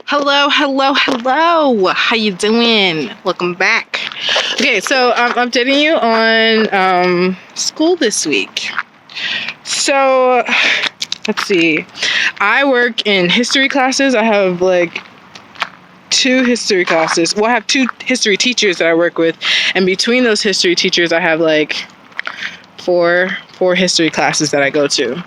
Hello. How you doing? Welcome back. Okay, so I'm updating you on school this week. So let's see. I work in history classes. I have like 2 history classes. Well, I have 2 history teachers that I work with, and between those history teachers, I have like four history classes that I go to.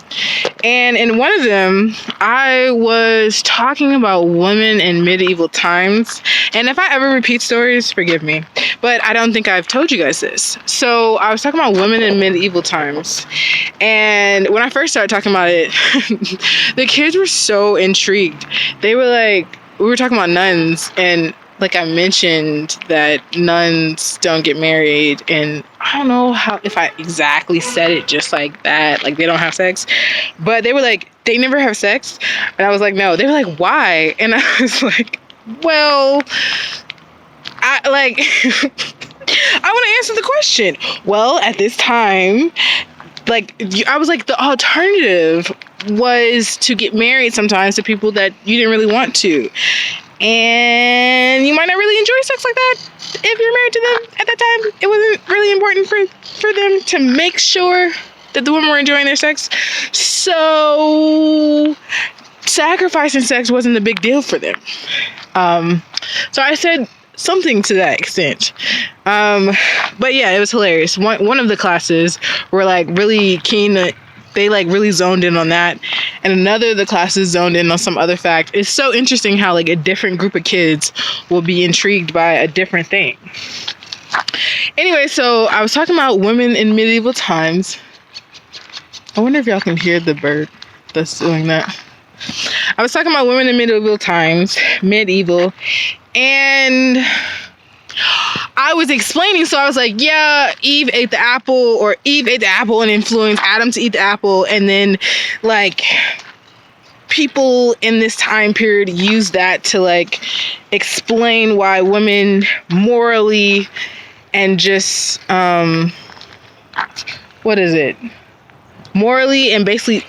And in one of them, I was talking about women in medieval times. And if I ever repeat stories, forgive me. But I don't think I've told you guys this. So I was talking about women in medieval times. And when I first started talking about it, the kids were so intrigued. They were like, we were talking about nuns, and like I mentioned that nuns don't get married, and I don't know if I exactly said it just like that, like they don't have sex, but they were like, they never have sex, and I was like, no. They were like, why? And I was like, well, I want to answer the question. Well, at this time, I was like, the alternative was to get married sometimes to people that you didn't really want to. And you might not really enjoy sex like that if you're married to them at that time. It wasn't really important for them to make sure that the women were enjoying their sex. So sacrificing sex wasn't a big deal for them. So I said something to that extent. But yeah, it was hilarious. One of the classes were like really keen to, they like really zoned in on that, and another of the classes zoned in on some other fact. It's so interesting how like a different group of kids will be intrigued by a different thing. Anyway, so I was talking about women in medieval times. I wonder if y'all can hear the bird that's doing that. I was talking about women in medieval times, and I was explaining, so I was like, yeah, Eve ate the apple and influenced Adam to eat the apple, and then like people in this time period use that to like explain why women morally and just morally and basically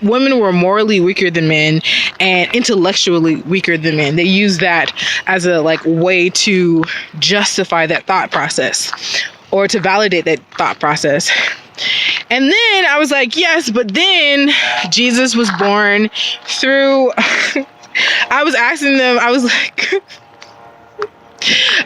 women were morally weaker than men and intellectually weaker than men. They use that as a like way to justify that thought process or to validate that thought process. And then I was like, yes, but then Jesus was born through I was asking them,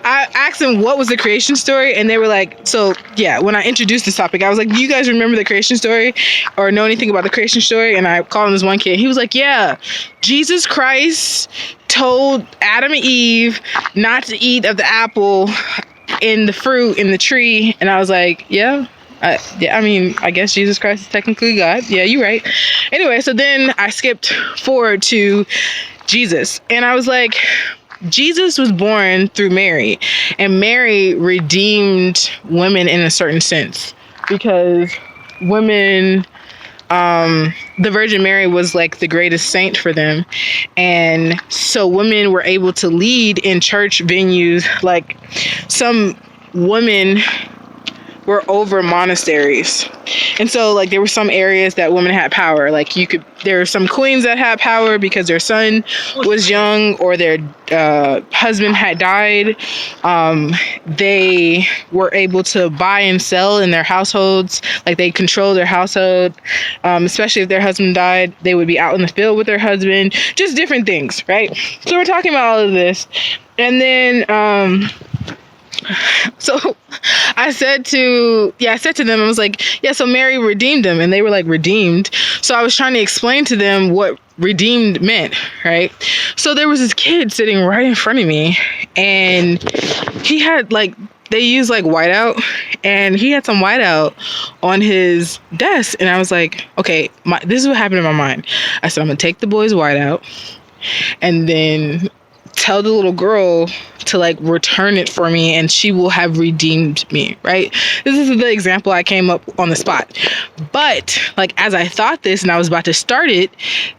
I asked them what was the creation story, and they were like, so yeah, when I introduced this topic, I was like, do you guys remember the creation story or know anything about the creation story? And I called him this one kid. He was like, yeah, Jesus Christ told Adam and Eve not to eat of the apple in the fruit in the tree. And I was like, yeah, I mean, I guess Jesus Christ is technically God. Yeah, you're right. Anyway, so then I skipped forward to Jesus, and I was like, Jesus was born through Mary, and Mary redeemed women in a certain sense, because women, the Virgin Mary was like the greatest saint for them. And so women were able to lead in church venues. Like some women were over monasteries. And so like there were some areas that women had power. Like there were some queens that had power because their son was young or their husband had died. They were able to buy and sell in their households. Like they controlled their household. Especially if their husband died, they would be out in the field with their husband. Just different things, right? So we're talking about all of this. And then so I said to them, I was like, yeah, so Mary redeemed them. And they were like, redeemed? So I was trying to explain to them what redeemed meant, right? So there was this kid sitting right in front of me, and he had like, they use like whiteout, and he had some whiteout on his desk. And I was like, okay, this is what happened in my mind. I said, I'm gonna take the boy's whiteout and then tell the little girl to like return it for me, and she will have redeemed me, right? This is the example I came up on the spot. But like as I thought this and I was about to start it,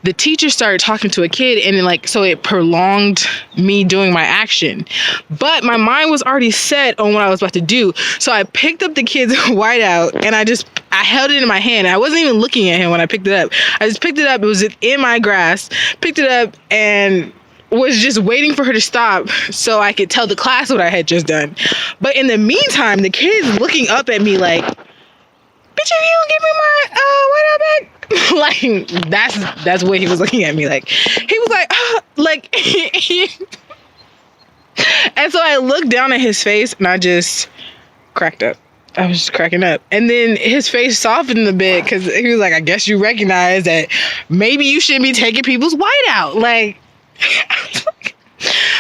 the teacher started talking to a kid, and like so it prolonged me doing my action. But my mind was already set on what I was about to do. So I picked up the kid's whiteout, and I held it in my hand. I wasn't even looking at him when I picked it up. I just picked it up. It was in my grasp. Picked it up and was just waiting for her to stop so I could tell the class what I had just done. But in the meantime, the kid's looking up at me like, bitch, if you don't give me my white back. Like, that's what he was looking at me like. He was like, like, and so I looked down at his face and I just cracked up. I was just cracking up. And then his face softened a bit because he was like, I guess you recognize that maybe you shouldn't be taking people's white out. Like,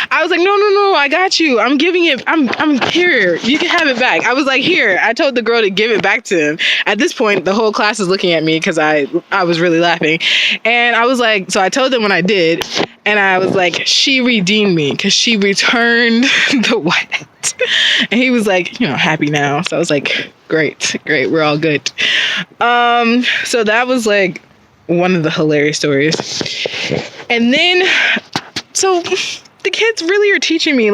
I was like, no, I got you. I'm giving it. I'm here. You can have it back. I was like, here. I told the girl to give it back to him. At this point, the whole class is looking at me because I was really laughing. And I was like, so I told them when I did. And I was like, she redeemed me because she returned the white. And he was like, happy now. So I was like, great. We're all good. So that was like one of the hilarious stories. And then, so the kids really are teaching me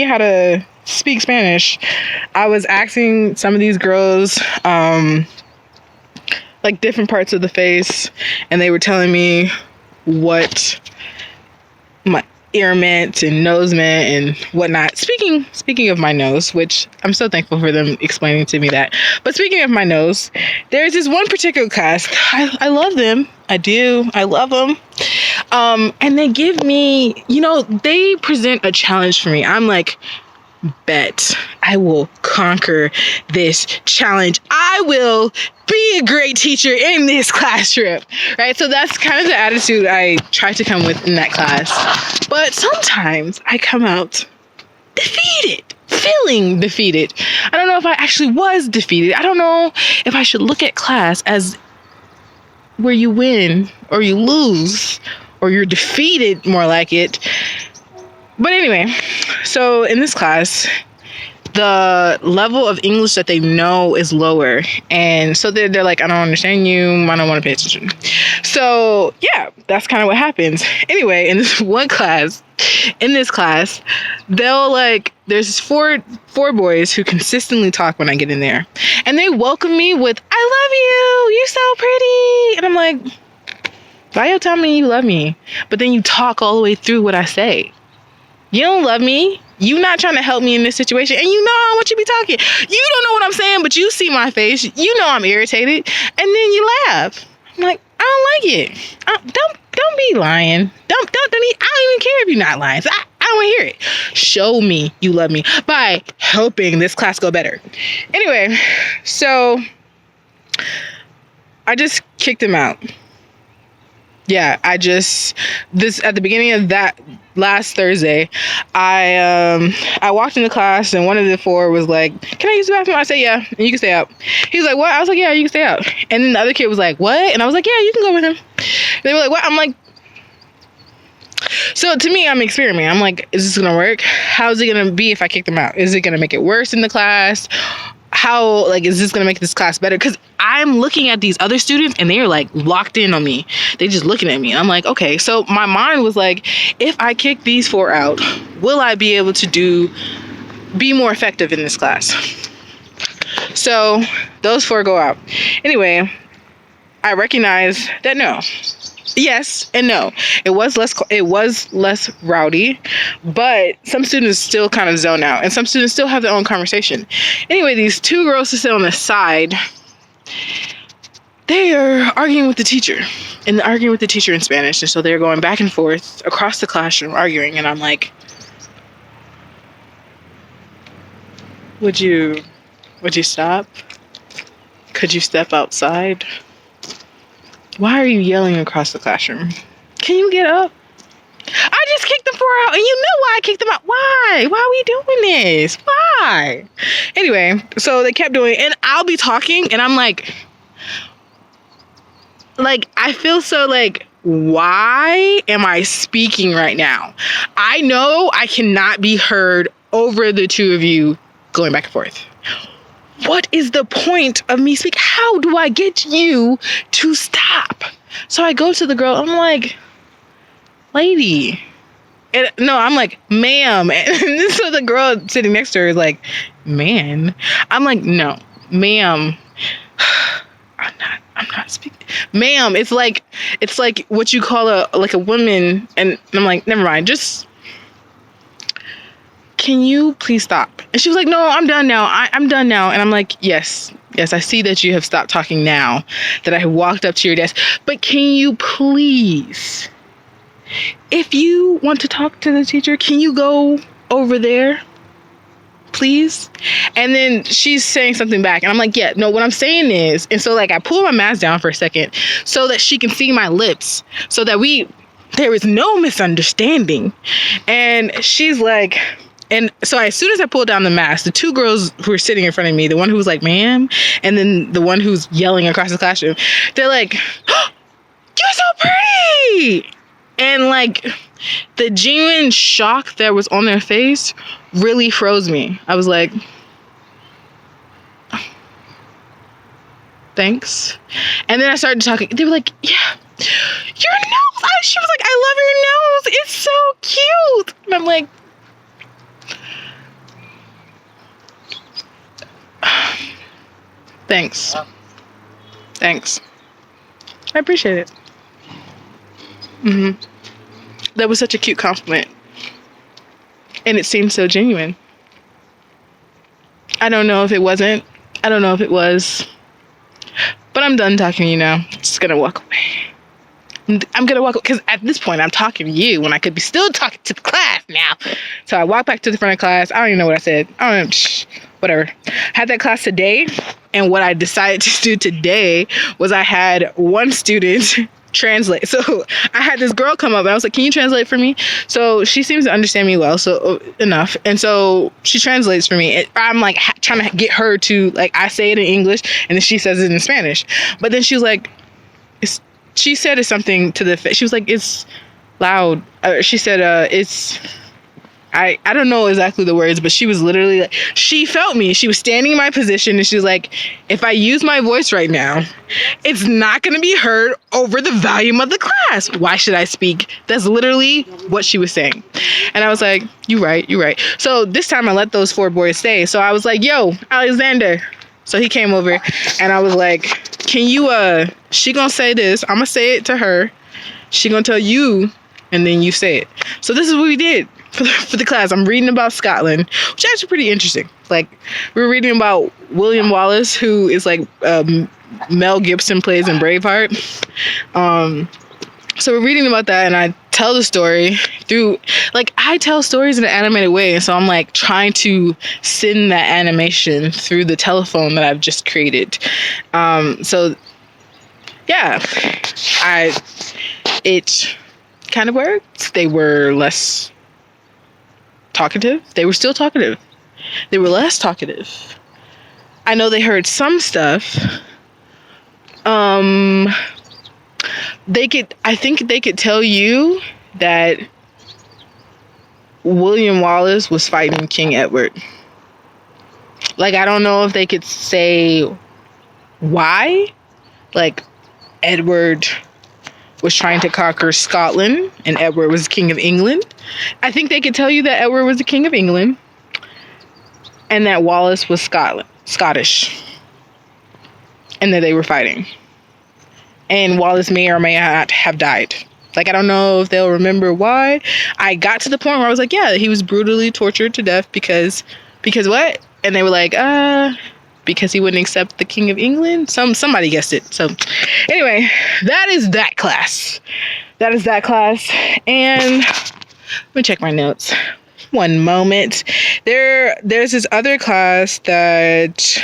how to speak Spanish. I was asking some of these girls, like different parts of the face, and they were telling me what my ear meant and nose meant and whatnot. Speaking of my nose, which I'm so thankful for them explaining to me that. But speaking of my nose, there's this one particular class. I love them. I do. I love them. And they give me, they present a challenge for me. I'm like, bet I will conquer this challenge. I will be a great teacher in this classroom, right? So that's kind of the attitude I try to come with in that class. But sometimes I come out defeated, feeling defeated. I don't know if I actually was defeated. I don't know if I should look at class as where you win or you lose or you're defeated, more like it. But anyway, so in this class, the level of English that they know is lower. And so they're like, I don't understand you. I don't want to pay attention. So yeah, that's kind of what happens. Anyway, in this class, they'll there's four boys who consistently talk when I get in there. And they welcome me with, I love you. You're so pretty. And I'm like, why you tell me you love me? But then you talk all the way through what I say. You don't love me. You not trying to help me in this situation. And you know I want you to be talking. You don't know what I'm saying, but you see my face. You know I'm irritated. And then you laugh. I'm like, I don't like it. Don't be lying. I don't even care if you're not lying. So I don't want to hear it. Show me you love me by helping this class go better. Anyway, so I just kicked him out. Yeah, at the beginning of that last Thursday, I walked into class and one of the four was like, can I use the bathroom? I said, yeah, and you can stay out. He was like, what? I was like, yeah, you can stay out. And then the other kid was like, what? And I was like, yeah, you can go with him. They were like, what? I'm like, so to me, I'm experimenting. I'm like, is this going to work? How's it going to be if I kick them out? Is it going to make it worse in the class? How, is this going to make this class better? Because I'm looking at these other students and they're locked in on me. They just looking at me. I'm like, okay. So my mind was like, if I kick these four out, will I be able to be more effective in this class? So those four go out. Anyway, I recognize that no. Yes and no. It was less rowdy, but some students still kind of zone out and some students still have their own conversation. Anyway, these two girls who sit on the side, they are arguing with the teacher in Spanish. And so they're going back and forth across the classroom arguing. And I'm like, would you stop? Could you step outside? Why are you yelling across the classroom? Can you get up? I just kicked them four out, and you know why I kicked them out. Why? Why are we doing this? Why? Anyway, so they kept doing it, and I'll be talking, and I'm like, I feel so why am I speaking right now? I know I cannot be heard over the two of you going back and forth. What is the point of me speaking? How do I get you to stop? So I go to the girl. I'm like, lady. And no, I'm like, ma'am. And so the girl sitting next to her is like, man. I'm like, no, ma'am. I'm not speaking, ma'am. It's like what you call a woman. And I'm like, never mind. Just, can you please stop? And she was like, no, I'm done now. I'm done now. And I'm like, yes, I see that you have stopped talking now that I have walked up to your desk. But can you please, if you want to talk to the teacher, can you go over there? Please? And then she's saying something back, and I'm like, yeah, no, what I'm saying is, and so like I pull my mask down for a second so that she can see my lips, so that there is no misunderstanding. And she's like, and so as soon as I pulled down the mask, the two girls who were sitting in front of me, the one who was like, ma'am, and then the one who's yelling across the classroom, they're like, oh, you're so pretty. And like the genuine shock that was on their face really froze me. I was like, thanks. And then I started talking. They were like, yeah, your nose. She was like, I love your nose. It's so cute. And I'm like, thanks. I appreciate it. That was such a cute compliment. And it seemed so genuine. I don't know if it wasn't. I don't know if it was. But I'm done talking to you now. I'm just gonna walk away. I'm gonna walk, because at this point I'm talking to you when I could be still talking to the class now. So I walked back to the front of class. I don't even know what I said. I don't know. Whatever. I had that class today. And what I decided to do today was I had one student translate. So I had this girl come up and I was like, can you translate for me? So she seems to understand me well, so enough. And so she translates for me. I'm like trying to get her to, like, I say it in English and then she says it in Spanish. But then she was like, she said something to the, she was like, it's loud. She said, I don't know exactly the words, but she was literally like, she felt me. She was standing in my position and she was like, if I use my voice right now, it's not going to be heard over the volume of the class. Why should I speak? That's literally what she was saying. And I was like, you're right. So this time I let those 4 boys stay. So I was like, yo, Alexander. So he came over and I was like, can you, she gonna say this. I'm gonna say it to her. She gonna tell you and then you say it. So this is what we did. For the class, I'm reading about Scotland, which is actually pretty interesting. Like, we were reading about William Wallace, who is like Mel Gibson plays in Braveheart. So we're reading about that, and I tell the story through, like, I tell stories in an animated way, and so I'm like trying to send that animation through the telephone that I've just created. So yeah, it kind of worked. They were less talkative. They were still talkative. They were less talkative. I know they heard some stuff. I think they could tell you that William Wallace was fighting King Edward. Like, I don't know if they could say why. Like, Edward was trying to conquer Scotland and Edward was king of England. I think they could tell you that Edward was the king of England and that Wallace was Scottish, and that they were fighting. And Wallace may or may not have died. Like, I don't know if they'll remember why. I got to the point where I was like, yeah, he was brutally tortured to death because what? And they were like, because he wouldn't accept the King of England. Somebody guessed it. So anyway, that is that class. And let me check my notes. One moment. There's this other class that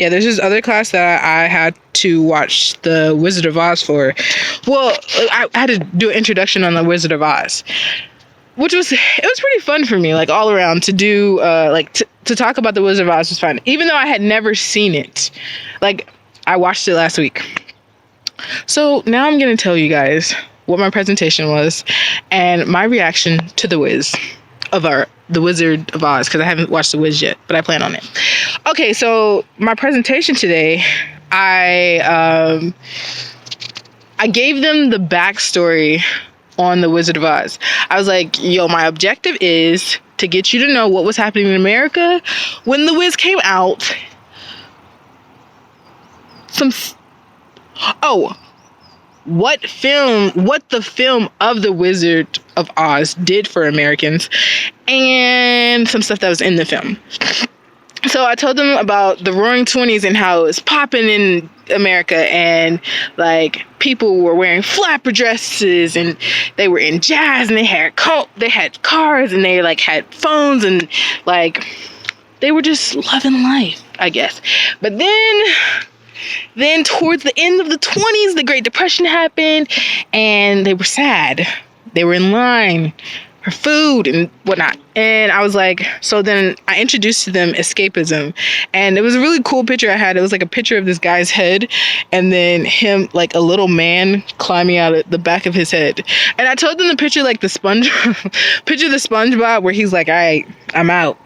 I had to watch The Wizard of Oz for. Well, I had to do an introduction on The Wizard of Oz, which was pretty fun for me, like, all around. To do to talk about The Wizard of Oz was fun, even though I had never seen it. Like, I watched it last week. So now I'm gonna tell you guys what my presentation was and my reaction to The Wizard of Oz, because I haven't watched The Wiz yet, but I plan on it. Okay, so my presentation today, I gave them the backstory on The Wizard of Oz. I was like, yo, my objective is to get you to know what was happening in America when The Wiz came out. Oh, what the film of The Wizard of Oz did for Americans, and some stuff that was in the film. So I told them about the Roaring Twenties and how it was popping in America, and like people were wearing flapper dresses, and they were in jazz, and they had cars, and they like had phones, and like they were just loving life, I guess. But then towards the end of the 20s, the Great Depression happened, and they were sad. They were in line for food and whatnot. And I was like, so then I introduced to them escapism. And it was a really cool picture I had. It was like a picture of this guy's head, and then him, like a little man climbing out of the back of his head. And I told them to picture like the picture the SpongeBob where he's like, all right, I'm out.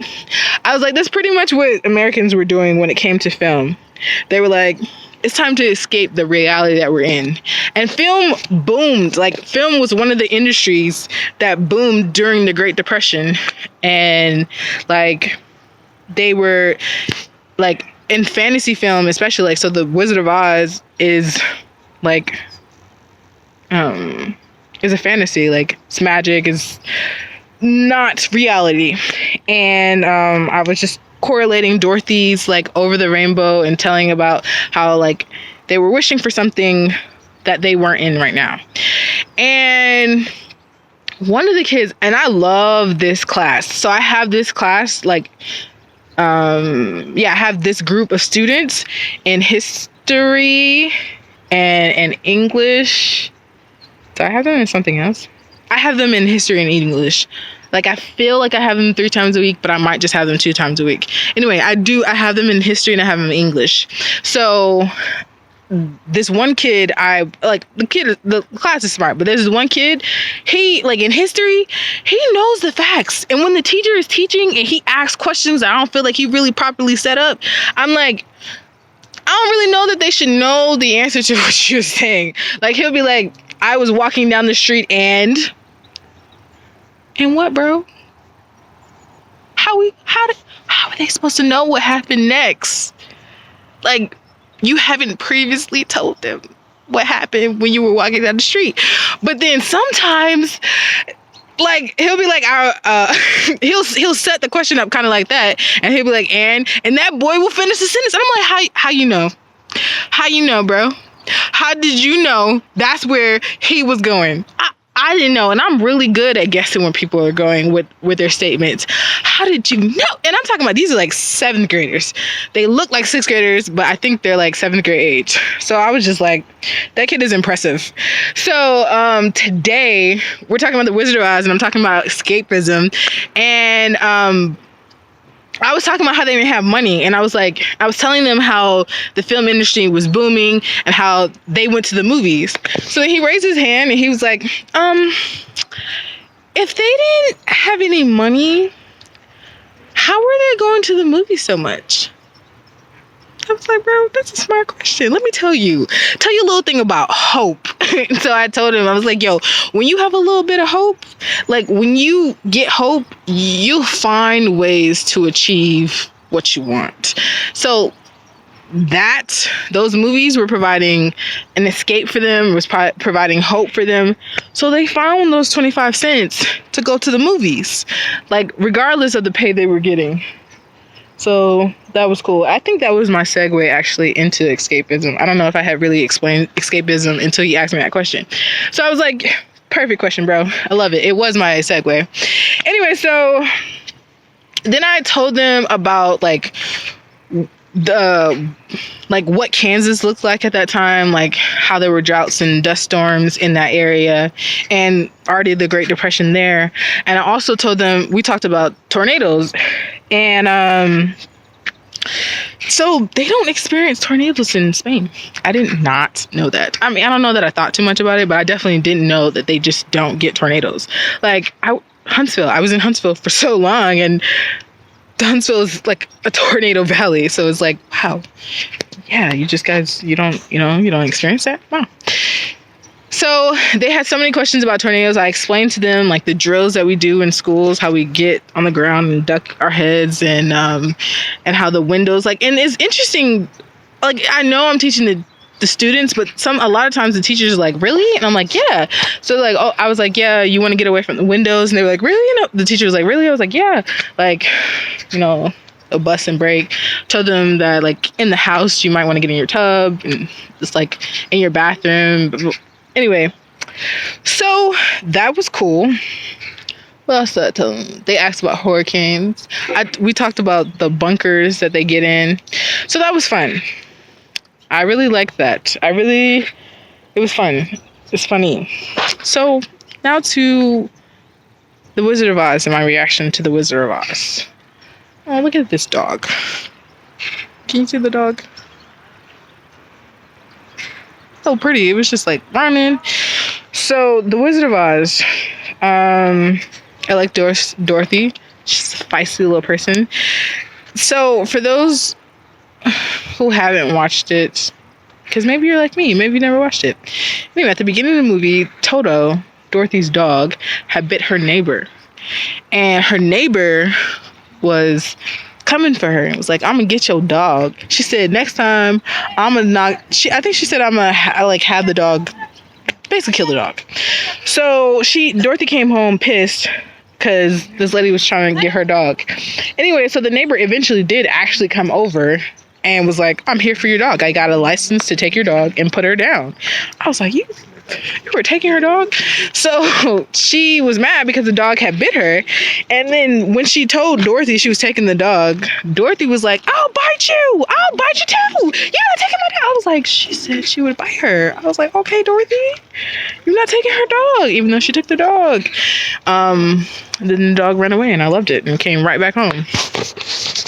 I was like, that's pretty much what Americans were doing when it came to film. They were like, it's time to escape the reality that we're in. And film boomed. Like, film was one of the industries that boomed during the Great Depression. And like, they were like in fantasy film, especially, like, so The Wizard of Oz is like is a fantasy. Like, it's magic, is not reality. And I was just correlating Dorothy's like Over the Rainbow and telling about how like they were wishing for something that they weren't in right now. And one of the kids, and I love this class, so I have this class like I have this group of students in history and English. Do I have them in something else? I have them in history and English. Like, I feel like I have them 3 times a week, but I might just have them 2 times a week. Anyway, I have them in history and I have them in English. So this one kid, the class is smart, but there's this one kid, he, like, in history, he knows the facts. And when the teacher is teaching and he asks questions that I don't feel like he really properly set up, I'm like, I don't really know that they should know the answer to what you're saying. Like, he'll be like, I was walking down the street and what, bro? How are they supposed to know what happened next? Like, you haven't previously told them what happened when you were walking down the street. But then sometimes, like, he'll be like, he'll set the question up kind of like that, and he'll be like, and that boy will finish the sentence. And I'm like, how you know? How you know, bro? How did you know that's where he was going? I didn't know, and I'm really good at guessing where people are going with their statements. How did you know? And I'm talking about, these are like 7th graders. They look like 6th graders, but I think they're like 7th grade age. So I was just like, that kid is impressive. So today we're talking about The Wizard of Oz, and I'm talking about escapism. And I was talking about how they didn't have money, and I was telling them how the film industry was booming and how they went to the movies. So he raised his hand and he was like, if they didn't have any money, how were they going to the movies so much? I was like, bro, that's a smart question. Let me tell you a little thing about hope. So I told him, I was like, yo, when you have a little bit of hope, like when you get hope, you'll find ways to achieve what you want. So those movies were providing an escape for them, was providing hope for them. So they found those 25 cents to go to the movies, like regardless of the pay they were getting. So that was cool. I think that was my segue actually into escapism. I don't know if I had really explained escapism until you asked me that question. So I was like, perfect question, bro. I love it. It was my segue. Anyway, so then I told them about like what Kansas looked like at that time, like how there were droughts and dust storms in that area, and already the Great Depression there. And I also told them, we talked about tornadoes, and so they don't experience tornadoes in Spain. I did not know that. I mean, I don't know that I thought too much about it, but I definitely didn't know that they just don't get tornadoes. Like Huntsville, I was in Huntsville for so long, and Huntsville is like a tornado valley. So it's like, wow, yeah, you don't experience that? Wow. So they had so many questions about tornadoes. I explained to them like the drills that we do in schools, how we get on the ground and duck our heads, and how the windows, like, and it's interesting. Like, I know I'm teaching the the students, but a lot of times the teachers are like, really? And I'm like, yeah. So like, oh, I was like, yeah, you want to get away from the windows? And they were like, really? You know, the teacher was like, really? I was like, yeah. Like, you know, a bus and break. Told them that like in the house you might want to get in your tub and just like in your bathroom. Anyway, so that was cool. What else did I tell them? They asked about hurricanes. We talked about the bunkers that they get in. So that was fun. I really liked that. It was fun. It's funny. So now to The Wizard of Oz and my reaction to The Wizard of Oz. Oh, look at this dog. Can you see the dog? So pretty. It was just like running. So The Wizard of Oz. I like Dorothy. She's a feisty little person. So for those who haven't watched it, because maybe you're like me, maybe you never watched it. Anyway, at the beginning of the movie, Toto, Dorothy's dog, had bit her neighbor. And her neighbor was coming for her. It was like, I'm gonna get your dog. She said, next time, I'm gonna knock... I think she said, I'm gonna have the dog... basically kill the dog. So Dorothy came home pissed because this lady was trying to get her dog. Anyway, so the neighbor eventually did actually come over and was like, I'm here for your dog. I got a license to take your dog and put her down. I was like, you were taking her dog? So she was mad because the dog had bit her. And then when she told Dorothy she was taking the dog, Dorothy was like, I'll bite you. I'll bite you too. You're not taking my dog. I was like, she said she would bite her. I was like, okay, Dorothy, you're not taking her dog, even though she took the dog. And then the dog ran away and I loved it and came right back home.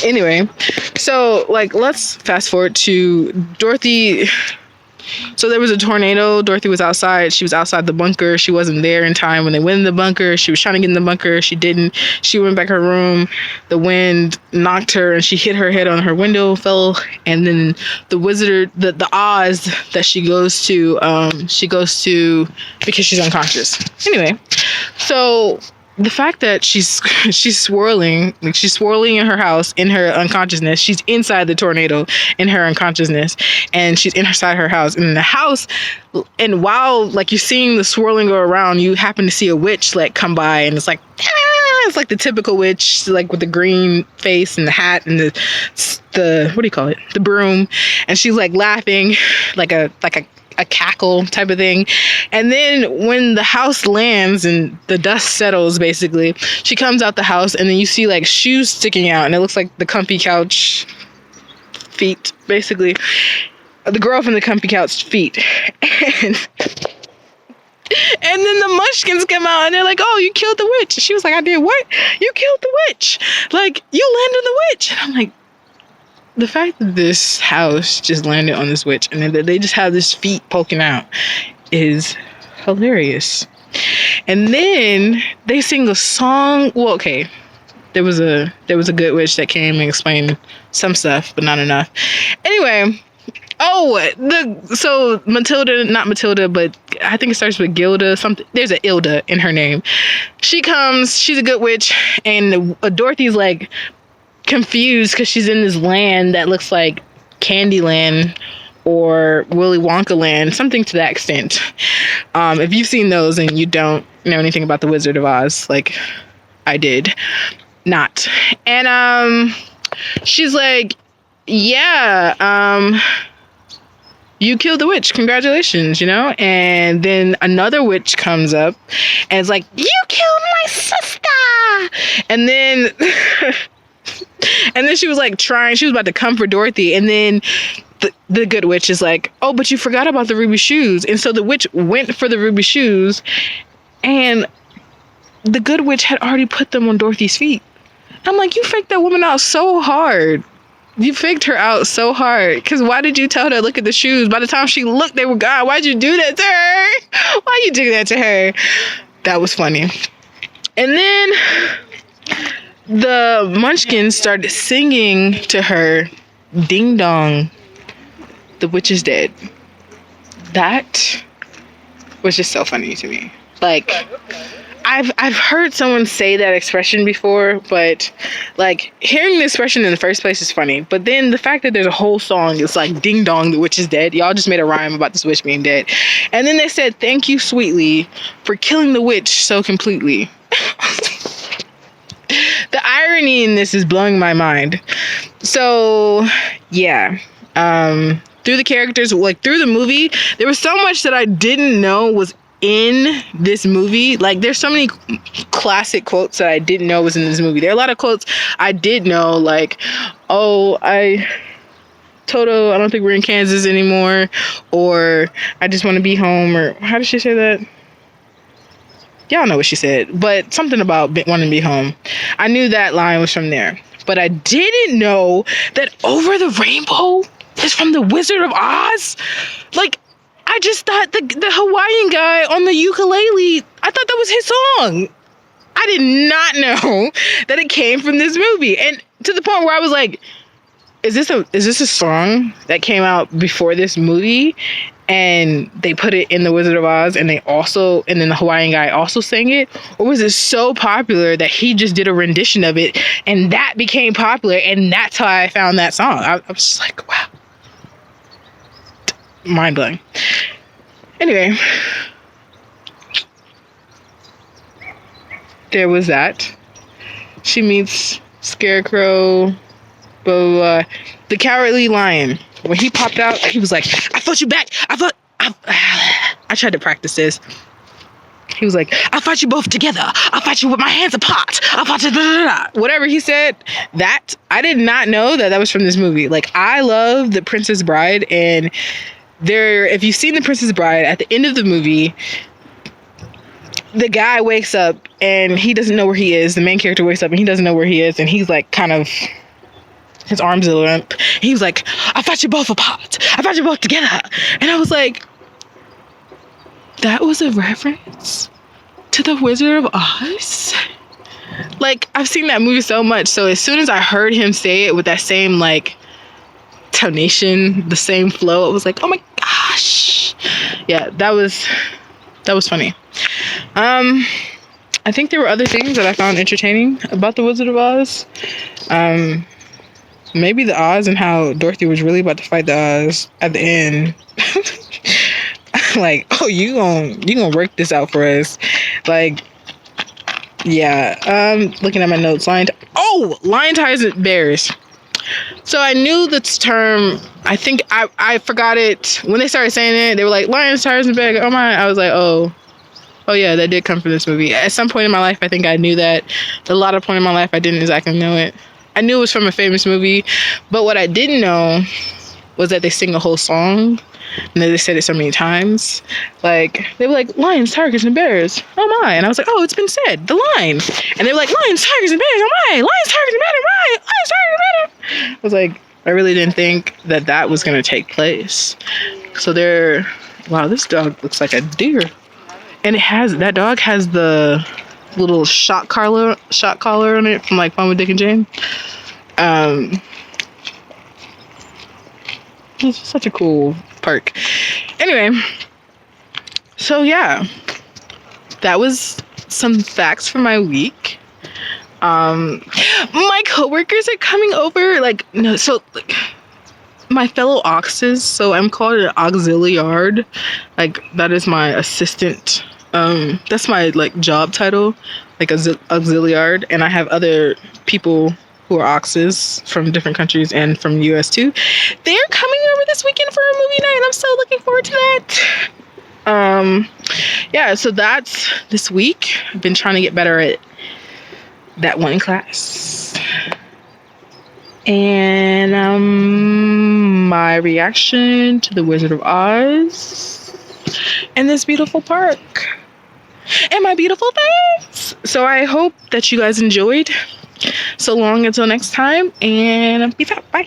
Anyway, so like, let's fast forward to Dorothy. So there was a tornado. Dorothy was outside. She was outside the bunker. She wasn't there in time when they went in the bunker. She was trying to get in the bunker. She didn't. She went back to her room. The wind knocked her and she hit her head on her window, fell. And then the wizard, the Oz that she goes to because she's unconscious. Anyway, so the fact that she's swirling in her house in her unconsciousness. She's inside the tornado in her unconsciousness, and she's inside her house. And in the house, and while like you're seeing the swirling go around, you happen to see a witch like come by, and it's like it's like the typical witch, like with the green face and the hat and the what do you call it? The broom, and she's like laughing like a cackle type of thing. And then when the house lands and the dust settles, basically, she comes out the house and then you see like shoes sticking out and it looks like the comfy couch feet, basically. The girl from the comfy couch feet. And then the munchkins come out and they're like, oh, you killed the witch. She was like, I did what? You killed the witch. Like, you landed the witch. And I'm like, the fact that this house just landed on this witch and that they just have this feet poking out is hilarious. And then they sing a song. Well, okay, there was a good witch that came and explained some stuff, but not enough. Anyway, so Matilda, not Matilda, but I think it starts with Gilda. Something. There's an Ilda in her name. She comes. She's a good witch, and Dorothy's like confused because she's in this land that looks like Candyland or Willy Wonka land, something to that extent. If you've seen those and you don't know anything about the Wizard of Oz, like I did not. And she's like, yeah, you killed the witch, congratulations, you know. And then another witch comes up and it's like, you killed my sister. And then and then she was like she was about to comfort Dorothy, and then the good witch is like, oh, but you forgot about the ruby shoes. And so the witch went for the ruby shoes, and the good witch had already put them on Dorothy's feet. I'm like, you faked that woman out so hard. You faked her out so hard. Because why did you tell her to look at the shoes? By the time she looked, they were gone. Why'd you do that to her? Why'd you do that to her? That was funny. And then the munchkins started singing to her, ding dong, the witch is dead. That was just so funny to me. Like, I've heard someone say that expression before, but like hearing the expression in the first place is funny. But then the fact that there's a whole song, it's like "Ding Dong, the witch is dead." Y'all just made a rhyme about this witch being dead, and then they said, "Thank you, sweetly, for killing the witch so completely." The irony in this is blowing my mind. So yeah, through the characters, like through the movie, there was so much that I didn't know was in this movie. Like there's so many classic quotes that I didn't know was in this movie. There are a lot of quotes I did know, like, "Oh, Toto, I don't think we're in Kansas anymore," or "I just want to be home," or how did she say that? Y'all know what she said, but something about wanting to be home. I knew that line was from there, but I didn't know that "Over the Rainbow" is from The Wizard of Oz. Like, I just thought the Hawaiian guy on the ukulele, I thought that was his song. I did not know that it came from this movie, and to the point where I was like, is this a song that came out before this movie, and they put it in The Wizard of Oz, and then the Hawaiian guy also sang it? Or was it so popular that he just did a rendition of it, and that became popular, and that's how I found that song? I was just like, wow. Mind blowing. Anyway, there was that. She meets Scarecrow, blah, blah, blah. The Cowardly Lion. When he popped out, he was like, "I fought you back. I tried to practice this. He was like, "I fought you both together. I fought you with my hands apart. I fought you," blah, blah, blah. Whatever he said, that, I did not know that was from this movie. Like, I love The Princess Bride, and if you've seen The Princess Bride, at the end of the movie, the guy wakes up and he doesn't know where he is. The main character wakes up and he doesn't know where he is, and he's like kind of, his arms are limp. He was like, "I fought you both apart. I fought you both together." And I was like, that was a reference to The Wizard of Oz? Like, I've seen that movie so much, so as soon as I heard him say it with that same like tonation, the same flow, it was like, oh my gosh. Yeah, that was funny. I think there were other things that I found entertaining about The Wizard of Oz. Maybe the Oz and how Dorothy was really about to fight the Oz at the end. Like, "Oh, you gonna work this out for us." Like, yeah. Looking at my notes, lion tigers and bears. So I knew this term. I think I forgot it when they started saying it. They were like, "Lions, tigers, and bears." Oh my! I was like, oh yeah, that did come from this movie. At some point in my life, I think I knew that. A lot of point in my life, I didn't exactly know it. I knew it was from a famous movie, but what I didn't know was that they sing a whole song, and they said it so many times. Like, they were like, "Lions, tigers, and bears." Oh my! And I was like, oh, it's been said. The line. And they were like, "Lions, tigers, and bears." Oh my! Lions, tigers, and bears. Right? Lions, tigers, and bears. I was like, I really didn't think that was going to take place. So wow, this dog looks like a deer. And that dog has the little shot collar on it from like Fun with Dick and Jane. It's such a cool park. Anyway, so yeah, that was some facts for my week. My coworkers are coming over. My fellow oxes. So I'm called an auxiliard. Like, that is my assistant. That's my like job title, like auxiliard. And I have other people who are oxes from different countries and from the US too. They're coming over this weekend for a movie night, and I'm so looking forward to that. Yeah, so that's this week. I've been trying to get better at that one class. And my reaction to The Wizard of Oz and this beautiful park and my beautiful face. So I hope that you guys enjoyed. So long until next time, and peace out. Bye.